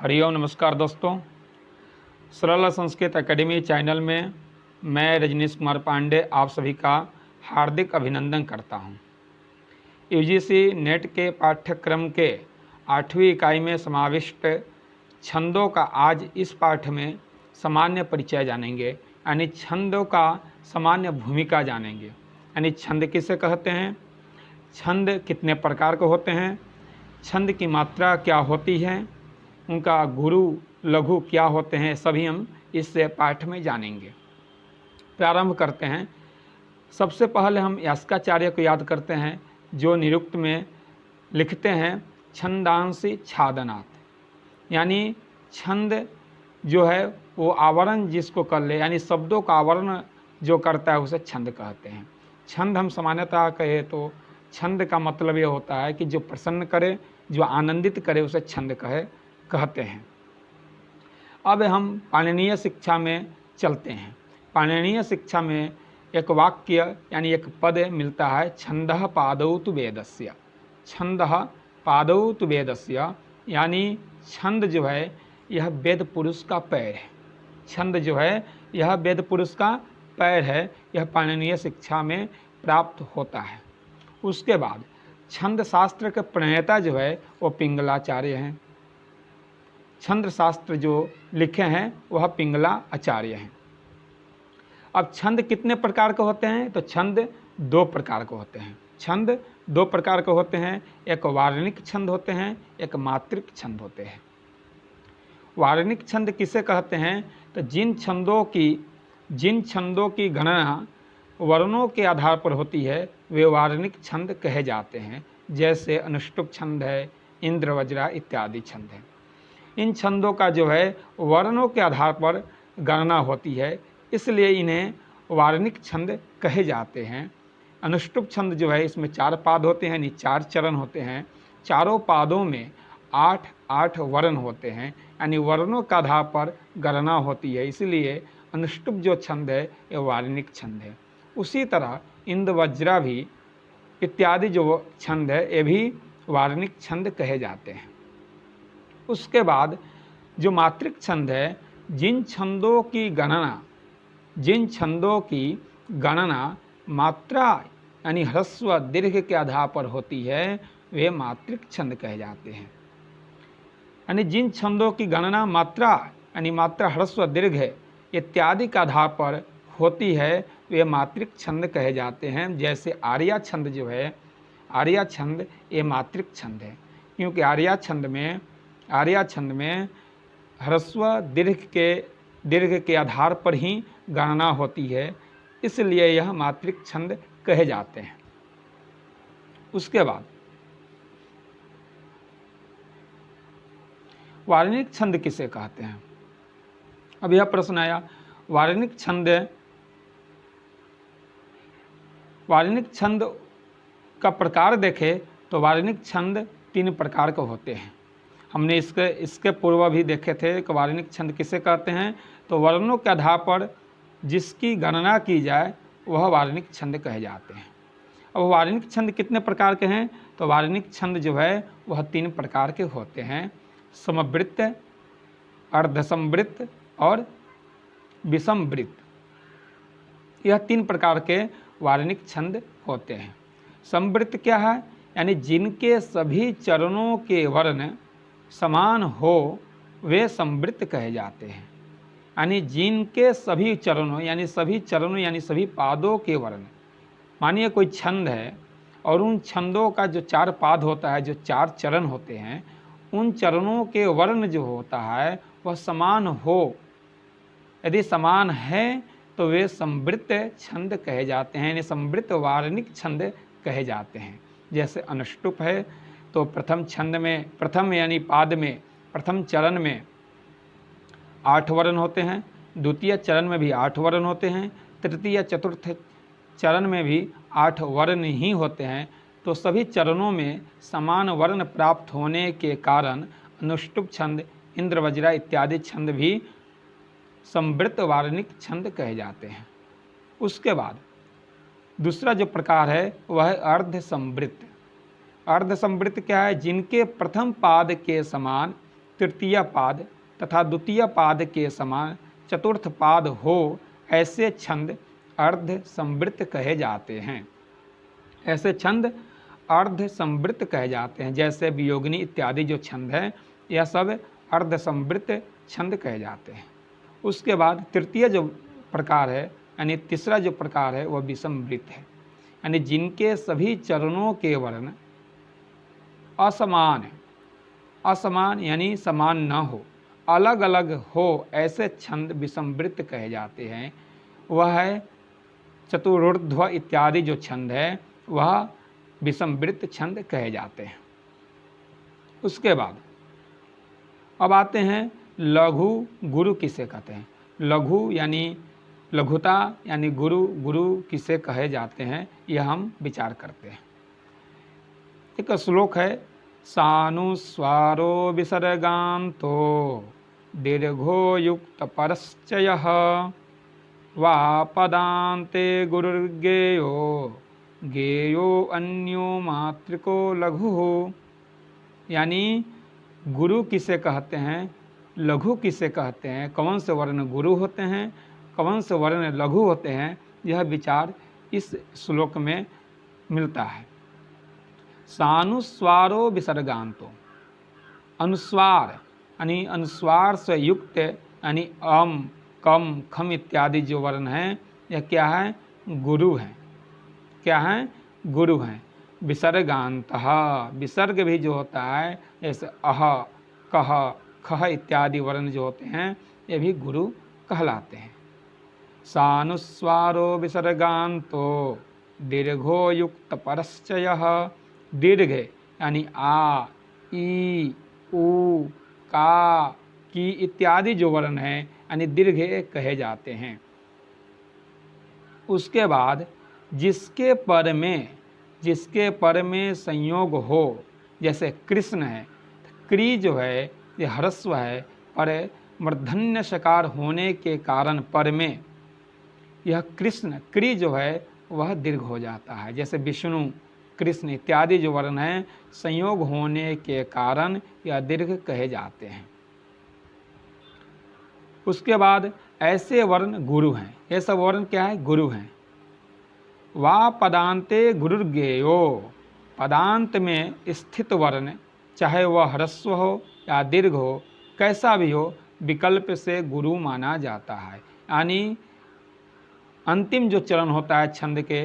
हरिओम नमस्कार दोस्तों। सरल संस्कृत एकेडमी चैनल में मैं रजनीश कुमार पांडे आप सभी का हार्दिक अभिनंदन करता हूं। यूजीसी नेट के पाठ्यक्रम के 8वीं इकाई में समाविष्ट छंदों का आज इस पाठ में सामान्य परिचय जानेंगे, यानी छंदों का सामान्य भूमिका जानेंगे। यानी छंद किसे कहते हैं, छंद कितने प्रकार के होते हैं, छंद की मात्रा क्या होती है, उनका गुरु लघु क्या होते हैं, सभी हम इस पाठ में जानेंगे। प्रारंभ करते हैं। सबसे पहले हम यास्काचार्य को याद करते हैं, जो निरुक्त में लिखते हैं छंदांसी छादनात्, यानी छंद जो है वो आवरण जिसको कर ले, यानी शब्दों का आवरण जो करता है उसे छंद कहते हैं। छंद हम सामान्यतः कहे तो छंद का मतलब ये होता है कि जो प्रसन्न करे, जो आनंदित करे, उसे छंद कहते हैं। अब हम पाणिनीय शिक्षा में चलते हैं। पाणिनीय शिक्षा में एक वाक्य यानी एक पद मिलता है, छंदः पादौ तु वेदस्य। छंदः पादौ तु वेदस्य, यानी छंद जो है यह वेद पुरुष का पैर है। छंद जो है यह वेद पुरुष का पैर है। यह पाणिनीय शिक्षा में प्राप्त होता है। उसके बाद छंद शास्त्र के प्रणेता जो है वो पिंगलाचार्य हैं। छंद शास्त्र जो लिखे हैं वह पिंगला आचार्य हैं। अब छंद कितने प्रकार के होते हैं, तो छंद 2 प्रकार के होते हैं। छंद 2 प्रकार के होते हैं, एक वार्णिक छंद होते हैं, एक मात्रिक छंद होते हैं। वार्णिक छंद किसे कहते हैं, तो जिन छंदों की गणना वर्णों के आधार पर होती है वे वार्णिक छंद कहे जाते हैं। जैसे अनुष्टुप छंद है, इंद्र वज्रा इत्यादि छंद है। इन छंदों का जो है वर्णों के आधार पर गणना होती है, इसलिए इन्हें वार्णिक छंद कहे जाते हैं। अनुष्टुप छंद जो है इसमें 4 पाद होते हैं, यानी 4 चरण होते हैं। चारों पादों में 8 वर्ण होते हैं, यानी वर्णों के आधार पर गणना होती है, इसलिए अनुष्टुप जो छंद है ये वार्णिक छंद है। उसी तरह इंद्र वज्रा भी इत्यादि जो छंद है ये भी वार्णिक छंद कहे जाते हैं। उसके बाद जो मात्रिक छंद है, जिन छंदों की गणना मात्रा यानी ह्रस्व दीर्घ के आधार पर होती है वे मात्रिक छंद कहे जाते हैं। यानी जिन छंदों की गणना मात्रा यानी मात्रा ह्रस्व दीर्घ इत्यादि के आधार पर होती है वे मात्रिक छंद कहे जाते हैं। जैसे आर्या छंद जो है, आर्या छंद ये मात्रिक छंद है, क्योंकि आर्या छंद में ह्रस्व दीर्घ के आधार पर ही गणना होती है, इसलिए यह मात्रिक छंद कहे जाते हैं। उसके बाद वार्णिक छंद किसे कहते हैं। अब यह प्रश्न आया, वार्णिक छंद का प्रकार देखें तो वार्णिक छंद 3 प्रकार के होते हैं। हमने इसके पूर्व भी देखे थे कि वार्णिक छंद किसे कहते हैं, तो वर्णों के आधार पर जिसकी गणना की जाए वह वार्णिक छंद कहे जाते हैं। अब वार्णिक छंद कितने प्रकार के हैं, तो वार्णिक छंद जो है वह 3 प्रकार के होते हैं, समवृत्त, अर्धसमवृत्त और विषमवृत्त। यह 3 प्रकार के वार्णिक छंद होते हैं। समवृत्त क्या है, यानी जिनके सभी चरणों के वर्ण समान हो वे समवृत्त कहे जाते हैं। यानी जिनके सभी चरणों यानी सभी पादों के वर्ण, मानिए कोई छंद है और उन छंदों का जो 4 पाद होता है, जो 4 चरण होते हैं, उन चरणों के वर्ण जो होता है वह समान हो। यदि समान है तो वे समवृत्त छंद कहे जाते हैं, यानी समवृत्त वार्णिक छंद कहे जाते हैं। जैसे अनुष्टुप है तो प्रथम यानी पाद में प्रथम चरण में 8 वर्ण होते हैं, द्वितीय चरण में भी 8 वर्ण होते हैं, तृतीय चतुर्थ चरण में भी 8 वर्ण ही होते हैं। तो सभी चरणों में समान वर्ण प्राप्त होने के कारण अनुष्टुप छंद, इंद्र वज्रा इत्यादि छंद भी समवृत्त वार्णिक छंद कहे जाते हैं। उसके बाद दूसरा जो प्रकार है वह है अर्धसमवृत्त। अर्धसमवृत्त क्या है, जिनके प्रथम पाद के समान तृतीय पाद तथा द्वितीय पाद के समान चतुर्थ पाद हो, ऐसे छंद अर्ध संवृत्त कहे जाते हैं। ऐसे छंद अर्ध संवृत्त कहे जाते हैं। जैसे वियोगिनी इत्यादि जो छंद है, यह सब अर्ध संवृत्त छंद कहे जाते हैं। उसके बाद तृतीय जो प्रकार है, यानी तीसरा जो प्रकार है, वह विषमवृत्त है, यानी जिनके सभी चरणों के वर्ण असमान, असमान यानी समान न हो, अलग अलग हो, ऐसे छंद विषमवृत्त कहे जाते हैं। वह है चतुर्ध्व इत्यादि जो छंद है, वह विषमवृत्त छंद कहे जाते हैं। उसके बाद अब आते हैं लघु गुरु किसे कहते हैं। लघु यानी लघुता, यानी गुरु, गुरु किसे कहे जाते हैं, यह हम विचार करते हैं। एक श्लोक है, सानुस्वारो विसर्गान्तो दीर्घो युक्त परश्चयः वा पदान्ते गुरुर्गेयो गेयो अन्यो मातृको लघु। यानी गुरु किसे कहते हैं, लघु किसे कहते हैं, कौन से वर्ण गुरु होते हैं, कौन से वर्ण लघु होते हैं, यह विचार इस श्लोक में मिलता है। सानुस्वारो विसर्गान्तो, अनुस्वार यानी अनुस्वार से युक्त, यानी अम, कम, खम इत्यादि जो वर्ण हैं, यह क्या है, गुरु हैं। क्या हैं, गुरु हैं। विसर्गान्तः, विसर्ग भी जो होता है, जैसे अह, कह, खह इत्यादि वर्ण जो होते हैं, ये भी गुरु कहलाते हैं। सानुस्वारो विसर्गान्तो दीर्घो युक्त परश्चयः, दीर्घ यानी आ, ई, उ, का, की इत्यादि जो वर्ण हैं, यानी दीर्घ कहे जाते हैं। उसके बाद जिसके पर में संयोग हो, जैसे कृष्ण है, क्री जो है ये ह्रस्व है, पर मूर्धन्य शकार होने के कारण पर में यह कृष्ण, क्री जो है वह दीर्घ हो जाता है। जैसे विष्णु, कृष्ण इत्यादि जो वर्ण हैं, संयोग होने के कारण यह दीर्घ कहे जाते हैं। उसके बाद ऐसे वर्ण गुरु हैं। ये सब वर्ण क्या है, गुरु हैं। वा पदांते गुरुर्गेयो, पदांत में स्थित वर्ण, चाहे वह ह्रस्व हो या दीर्घ हो, कैसा भी हो, विकल्प से गुरु माना जाता है। यानी अंतिम जो चरण होता है छंद के,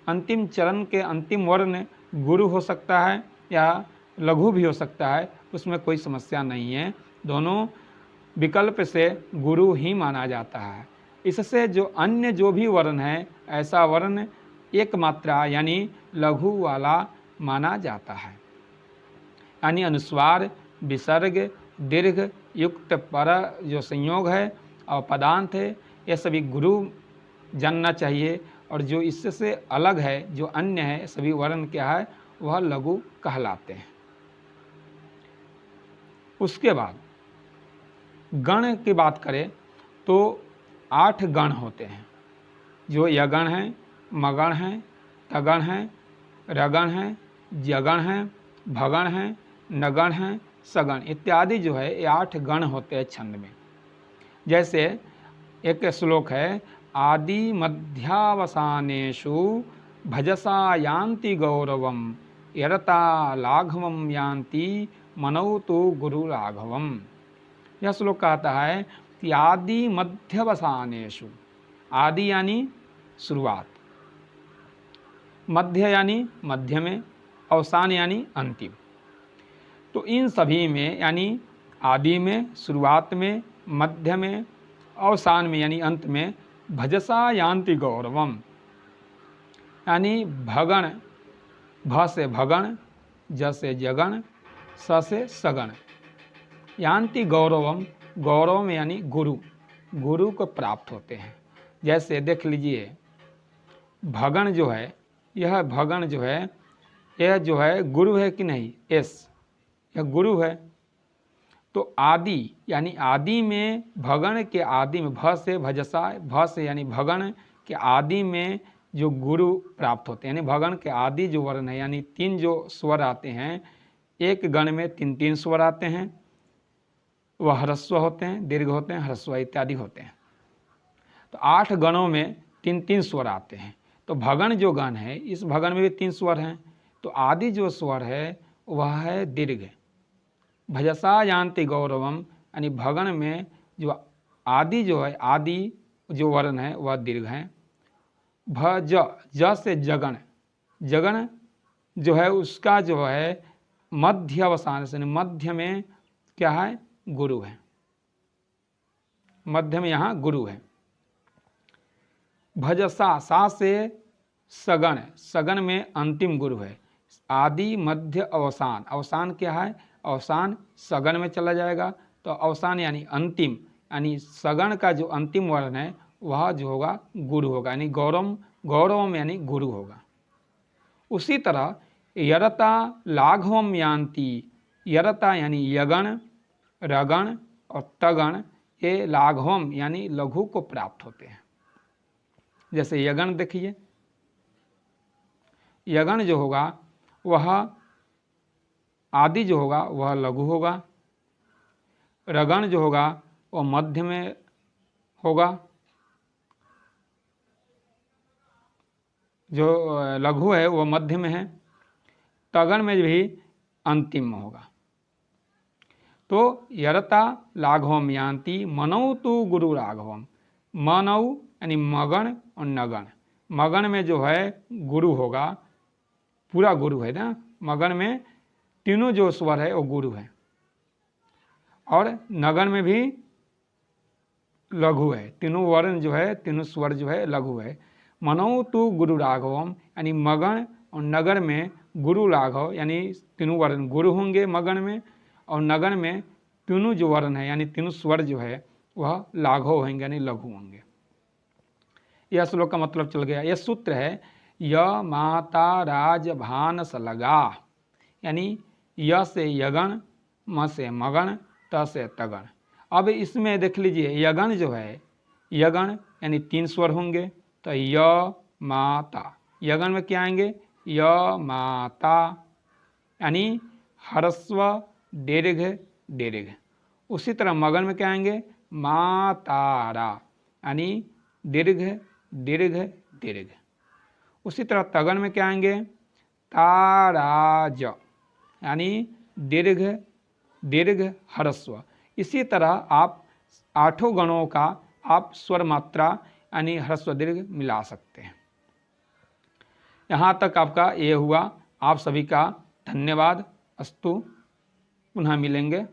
अंतिम चरण के अंतिम वर्ण गुरु हो सकता है या लघु भी हो सकता है, उसमें कोई समस्या नहीं है। दोनों विकल्प से गुरु ही माना जाता है। इससे जो अन्य जो भी वर्ण है, ऐसा वर्ण एक मात्रा यानी लघु वाला माना जाता है। यानी अनुस्वार, विसर्ग, दीर्घ युक्त पर जो संयोग है और पदांत है, ये सभी गुरु जानना चाहिए। और जो इससे अलग है, जो अन्य है, सभी वर्ण क्या है, वह लघु कहलाते हैं। उसके बाद गण की बात करें तो 8 गण होते हैं। जो यगण हैं, मगण हैं, तगण हैं, रगण हैं, जगण हैं, भगण हैं, नगण हैं, सगण इत्यादि जो है, ये 8 गण होते हैं छंद में। जैसे एक श्लोक है, आदि मध्यावसानेषु भजसा यान्ति गौरवम यरता लाघवम यान्ति मनौ तो गुरु राघवम। यह श्लोक कहता है कि आदि मध्यवसानेषु, आदि यानी शुरुआत, मध्य यानी मध्य में, अवसान यानी अंतिम। तो इन सभी में, यानी आदि में, शुरुआत में, मध्य में, अवसान में यानी अंत में, भजसा यान्ति गौरवम, यानी भगण, भ से भगण, ज से जगण, स से सगण, यान्ति गौरवम, गौरव यानी गुरु, गुरु को प्राप्त होते हैं। जैसे देख लीजिए, भगण जो है, यह भगण जो है, यह जो है गुरु है कि नहीं, एस, यह गुरु है। तो आदि यानी आदि में, भगण के आदि में, भ से भजसा, भ से यानी भगण के आदि में जो गुरु प्राप्त होते हैं, यानी भगण के आदि जो वर्ण है, यानी 3 जो स्वर आते हैं, एक गण में 3-3 स्वर आते हैं। वह ह्रस्व होते हैं, दीर्घ होते हैं, ह्रस्व इत्यादि होते हैं। तो 8 गणों में 3-3 स्वर आते हैं। तो भगन जो गण है, इस भगन में भी 3 स्वर हैं। तो आदि जो स्वर है वह है दीर्घ। भजसा यान्ति गौरवम, यानी भगन में जो आदि जो है, आदि जो वर्ण है वह दीर्घ है। भज, ज से जगन, जगन जो है उसका जो है मध्य अवसान से, मध्य में क्या है, गुरु है, मध्य में यहाँ गुरु है। भजसा, सा से सगन, सगन में अंतिम गुरु है। आदि मध्य अवसान, अवसान क्या है, अवसान सगन में चला जाएगा। तो अवसान यानी अंतिम, यानी सगन का जो अंतिम वर्ण है वह जो होगा गुरु होगा, यानी गौरव, गौरवम यानी गुरु होगा। उसी तरह यरता लाघवम यान्ति, यरता यानी यगण, रगण और तगण, ये लाघवम यानी लघु को प्राप्त होते हैं। जैसे यगण देखिए, यगण जो होगा वह आदि जो होगा वह लघु होगा, रगण जो होगा वह मध्य में होगा, जो लघु है वह मध्य में है, तगण में भी अंतिम में होगा। तो यरता लाघवम यान्ति मनौ तु गुरु राघवम, मनौ यानी मगण और नगण, मगण में जो है गुरु होगा, पूरा गुरु है ना, मगण में तीनों जो स्वर है वो गुरु है, और नगण में भी लघु है, तीनों वर्ण जो है, तीनों स्वर जो है लघु है। मनौ तु गुरु राघवम, यानी मगण और नगर में गुरु राघव, यानी तीनों वर्ण गुरु होंगे मगण में, और नगण में तीनों जो वर्ण है यानी तीनों स्वर जो है वह लाघव होंगे यानी लघु होंगे। यह श्लोक का मतलब चल गया। यह सूत्र है य माता राज भानस लगा, यानी य से यगण, म से मगण, त से तगण। अब इसमें देख लीजिए यगण जो है, यगण यानी 3 स्वर होंगे। तो य माता, यगण में क्या आएंगे, य माता यानी ह्रस्व दीर्घ दीर्घ। उसी तरह मगन में क्या आएंगे, मातारा यानी दीर्घ दीर्घ दीर्घ। उसी तरह तगन में क्या आएंगे, ताराज यानी दीर्घ दीर्घ ह्रस्व। इसी तरह आप 8 गणों का आप स्वर मात्रा यानी ह्रस्व दीर्घ मिला सकते हैं। यहाँ तक आपका ये हुआ। आप सभी का धन्यवाद। अस्तु, पुनः मिलेंगे।